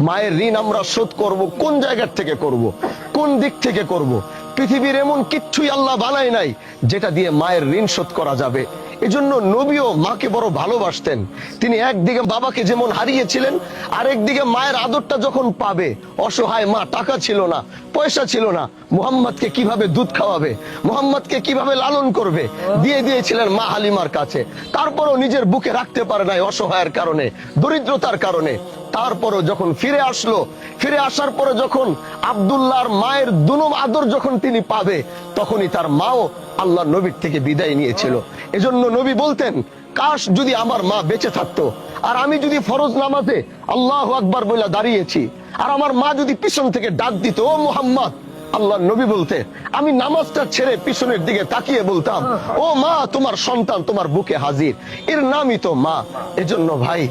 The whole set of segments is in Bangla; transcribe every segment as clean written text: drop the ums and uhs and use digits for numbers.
মায়ের ঋণ আমরা শোধ করব কোন জায়গা থেকে করব, কোন দিক থেকে করব? পৃথিবীর এমন কিচ্ছুই আল্লাহ বানায় নাই যেটা দিয়ে মায়ের ঋণ শোধ করা যাবে। এজন্য নবীও মাকে বড় ভালোবাসতেন। তিনি একদিকে বাবাকে যেমন হারিয়েছিলেন, আরেকদিকে মায়ের আদরটা যখন পাবে, অসহায় মা, টাকা ছিল না, পয়সা ছিল না, মুহাম্মদকে কিভাবে দুধ খাওয়াবে, মুহাম্মদকে কিভাবে লালন করবে, দিয়ে দিয়েছিলেন মা হালিমার কাছে। তারপরও নিজের বুকে রাখতে পারে নাই, অসহায়ের কারণে, দরিদ্রতার কারণে। তারপরও যখন ফিরে আসলো, ফিরে আসার পরে যখন আব্দুল্লাহর মায়ের দুনম আদর যখন তিনি পাবে, তখনই তার মাও আল্লাহ নবীর থেকে বিদায় নিয়েছিল। এজন্য নবী বলতেন, কাশ যদি আমার মা বেঁচে থাকতো, আর আমি যদি ফরজ নামাজে আল্লাহু আকবার বলে দাঁড়িয়েছি, আর আমার মা যদি পিছন থেকে ডাক দিত, ও মুহাম্মদ, আল্লাহ নবী বলতে, আমি নামাজটা ছেড়ে পিছনের দিকে তাকিয়ে বলতাম, ও মা, তোমার সন্তান তোমার বুকে হাজির। এর নামই তো মা। এজন্য ভাই,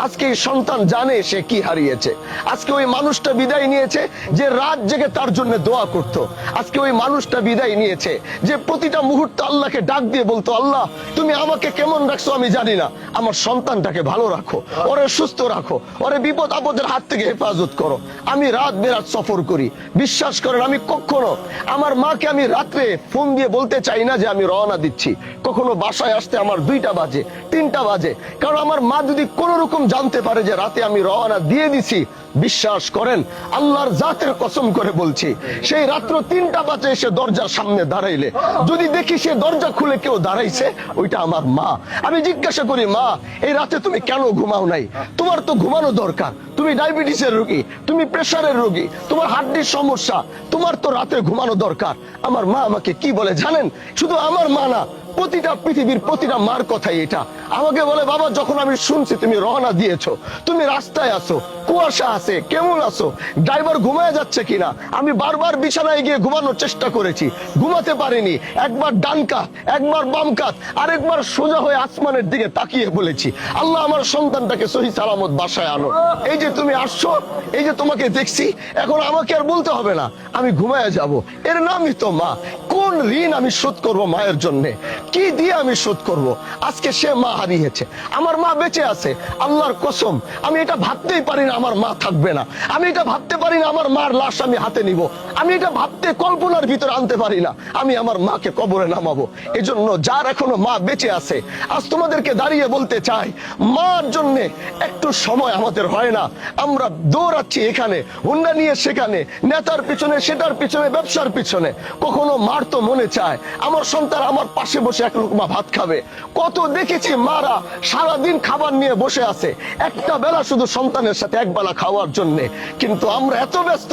আজকে এই সন্তান জানে সে কি হারিয়েছে। আজকে ওই মানুষটা বিদায় নিয়েছে যে রাত জেগে তার জন্য দোয়া করত। আজকে ওই মানুষটা বিদায় নিয়েছে যে প্রতিটা মুহূর্তে আল্লাহকে ডাক দিয়ে বলতো, আল্লাহ তুমি আমাকে কেমন রাখছো আমি জানি না, আমার সন্তানটাকে ভালো রাখো, ওরে সুস্থ রাখো, ওরে বিপদ আপদের হাত থেকে হেফাজত করো। আমি রাত বেরাত সফর করি, বিশ্বাস করেন আমি কখনো আমার মাকে আমি রাত্রে ফোন দিয়ে বলতে চাই না যে আমি রওনা দিচ্ছি। কখনো বাসায় আসতে আমার 2টা বাজে, 3টা বাজে, কারণ আমার মা যদি কোন রকম জানতে পারে যে রাতে আমি রওনা দিয়ে দিছি, বিশ্বাস করেন আল্লাহর জাতের কসম করে বলছি, সেই রাত্র 3টা বাজে এসে দরজার সামনে দাঁড়াইলে যদি দেখি সে দরজা খুলে কেউ দাঁড়াইছে, ওইটা আমার মা। আমি জিজ্ঞাসা করি, মা, এই রাতে তুমি কেন ঘুমাও নাই? তোমার তো ঘুমানো দরকার, তুমি ডায়াবেটিসের রোগী, তুমি প্রেসারের রোগী, তোমার হার্টের সমস্যা, তোমার তো রাতে ঘুমানো দরকার। আমার মা আমাকে কি বলে জানেন? শুধু আমার মা না, প্রতিটা পৃথিবীর প্রতিটা মার কথাই এটা। আমাকে বলে, বাবা, যখন আমি শুনছি তুমি রওনা দিয়েছো, তুমি রাস্তায় আছো, কুয়াশা আছে, কেমন আছো, ড্রাইভার ঘুমায় যাচ্ছে কিনা, আমি বারবার বিছানায় গিয়ে ঘুমানোর চেষ্টা করেছি, ঘুমাতে পারিনি। একবার ডান কাত, একবার বাম কাত, আরেকবার সোজা হয়ে আসমানের দিকে তাকিয়ে বলেছি, আল্লাহ আমার সন্তানটাকে সহি সালামত বাসায় আনো। এই যে তুমি আসছো, এই যে তোমাকে দেখছি, এখন আমাকে আর বলতে হবে না আমি ঘুমায় যাব। এর নামই তো মা। কোন ঋণ আমি শোধ করব মায়ের জন্য? কি দিয়ে আমি শোধ করব? আজকে সে মা হারিয়েছে, আমার মা বেঁচে আছে। আল্লাহর কসম, আমি এটা ভাবতেই পারি না আমার মা থাকবে না। আমি এটা ভাবতে পারি না আমার মার লাশ আমি হাতে নিব। আমি এটা ভাবতে, কল্পনার ভিতরে আনতে পারি না আমি আমার মাকে কবরে নামাবো। এজন্য যার এখনো মা বেঁচে আছে, আজ তোমাদেরকে দাঁড়িয়ে বলতে চাই, মার জন্য একটু সময় আমাদের হয় না। আমরা দৌড়াচ্ছি এখানে, হুন্ডা নিয়ে সেখানে, নেতার পিছনে, সেটার পিছনে, ব্যবসার পিছনে। কখনো মার তো মনে চায় আমার সন্তান আমার পাশে বসে এক লুকমা ভাত খাবে। কত দেখেছি মারা সারাদিন খাবার নিয়ে বসে আছে, একটা বেলা শুধু সন্তানের সাথে একবেলা খাওয়ার জন্য। কিন্তু আমরা এত ব্যস্ত,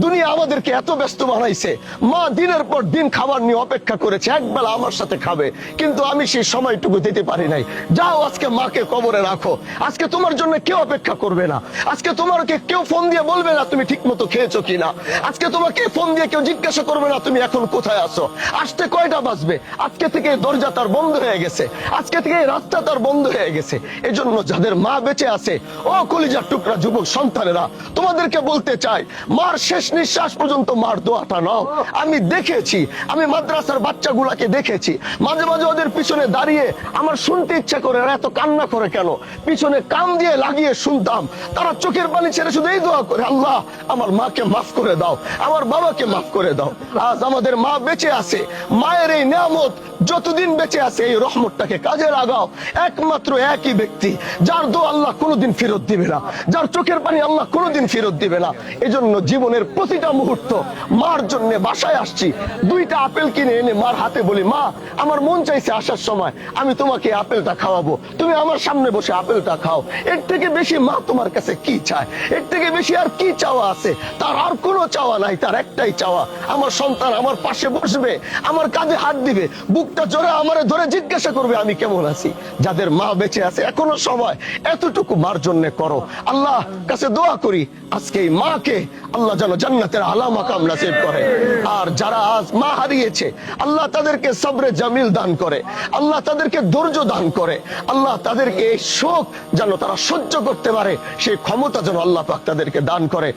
দুনিয়া আমাদেরকে এত ব্যস্ত বানাইছে। মা দিনের পর দিন খাবার নিয়ে অপেক্ষা করেছে, একবেলা আমার সাথে খাবে, কিন্তু আমি সেই সময়টুকু দিতে পারি নাই। যাও আজকে মাকে কবরে রাখো। আজকে তোমার জন্য কেউ অপেক্ষা করবে না। আজকে তোমাকে কেউ ফোন দিয়ে বলবে না তুমি ঠিক মতো খেয়েছো কিনা। আজকে তোমাকে ফোন দিয়ে কেউ জিজ্ঞাসা করবে না তুমি এখন কোথায় আছো, আসতে কয়টা বাজবে। আজকে থেকে দরজা তার বন্ধ হয়ে গেছে, আজকে থেকে রাস্তা তার বন্ধ হয়ে গেছে। এজন্য যাদের মা বেঁচে আছে, ও কলিজার টুকরা যুবক সন্তানেরা, তোমাদেরকে বলতে চাই, মার শেষ নিঃশ্বাস পর্যন্ত মার দোয়াটা নাও। আমি দেখেছি, আমি মাদ্রাসার বাচ্চাগুলাকে দেখেছি, মাঝে মাঝে ওদের পিছনে দাঁড়িয়ে আমার শুনতে ইচ্ছা করে, এত কান্না করে কেন, পিছনে কান দিয়ে লাগিয়ে শুনতাম। তারা চোখের পানি ছেড়ে শুধু এই দোয়া করে, আল্লাহ আমার মাকে মাফ করে দাও, আমার বাবাকে মাফ করে দাও। আজ আমাদের মা বেঁচে আছে, মায়ের এই নিয়ামত যতদিন বেঁচে আছে এই রহমতটাকে কাজে লাগাও। একমাত্র একই ব্যক্তি যার দোয়া আল্লাহ কোনোদিন ফেরত দিবে না, যার চোখের পানি আল্লাহ কোনোদিন ফেরত দিবে না। এজন্য জীবনের প্রতিটা মুহূর্ত মার জন্য বাসায় আসছি, 2টা আপেল কিনে এনে মার হাতে বলি, মা আমার মন চাইছে আসার সময় আমি তোমাকে আপেলটা খাওয়াবো, তুমি আমার সামনে বসে আপেলটা খাও। এর থেকে বেশি মা তোমার কাছে কি চায়? এর থেকে বেশি আর কি চাওয়া আছে? তার আর কোনো চাওয়া নাই, তার একটাই চাওয়া, আমার সন্তান আমার পাশে বসবে, আমার কাঁধে হাত দিবে, বুকটা জোরে আমারে ধরে জিজ্ঞাসা করবে আমি কেমন আছি। যাদের মা বেঁচে আছে এখনো সময়, এতটুকু মার জন্য করো। আল্লাহ কাছে দোয়া করি আজকে এই মাকে আল্লাহ যেন জান্নাতের আলা মাকাম নসিব করে। আর যারা আজ মা হারিয়েছে, আল্লাহ তাদেরকে সবরে জামিল দান করে, আল্লাহ তাদেরকে ধৈর্য দান করে, আল্লাহ তাদেরকে এই শোক যেন তারা সহ্য করতে পারে সেই ক্ষমতা যেন আল্লাহ পাক তাদেরকে দান করে।